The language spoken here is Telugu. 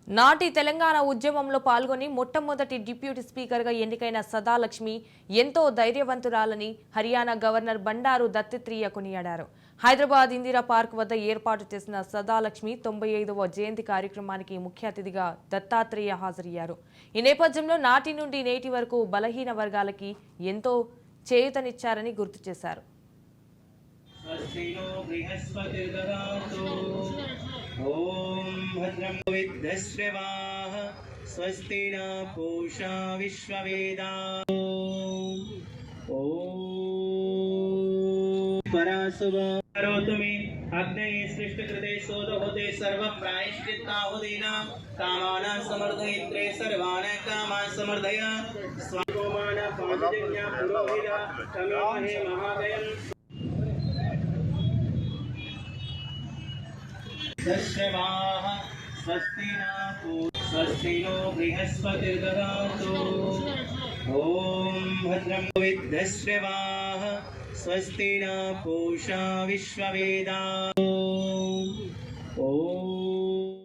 నాటి తెలంగాణ ఉద్యమంలో పాల్గొని మొట్టమొదటి డిప్యూటీ స్పీకర్గా ఎన్నికైన సదాలక్ష్మి ఎంతో ధైర్యవంతురాలని హర్యానా గవర్నర్ బండారు దత్తాత్రేయ కొనియాడారు. హైదరాబాద్ ఇందిరా పార్క్ వద్ద ఏర్పాటు చేసిన సదాలక్ష్మి 95వ జయంతి కార్యక్రమానికి ముఖ్య అతిథిగా దత్తాత్రేయ హాజరయ్యారు. ఈ నేపథ్యంలో నాటి నుండి నేటి వరకు బలహీన వర్గాలకి ఎంతో చేయూతనిచ్చారని గుర్తు చేశారు. ओम भद्रं विद्यश्रवाः स्वस्ति न पूषा विश्ववेदाः ओम पराशुभ करोतु मे अग्नये सृष्टकृते सोदहोते सर्व प्रायश्चित्ताहुदीनां कामानां समर्धयित्रे सर्वान् कामान् समर्धय स्वागोमान पांचजन्या पुरोहिता तमेमहे महादयम् दशवाः स्वस्ति नो बृहस्पतिर्ददातु ओम भद्रं विद्यश्रवाः स्वस्ति न पूषा विश्ववेदाः ओम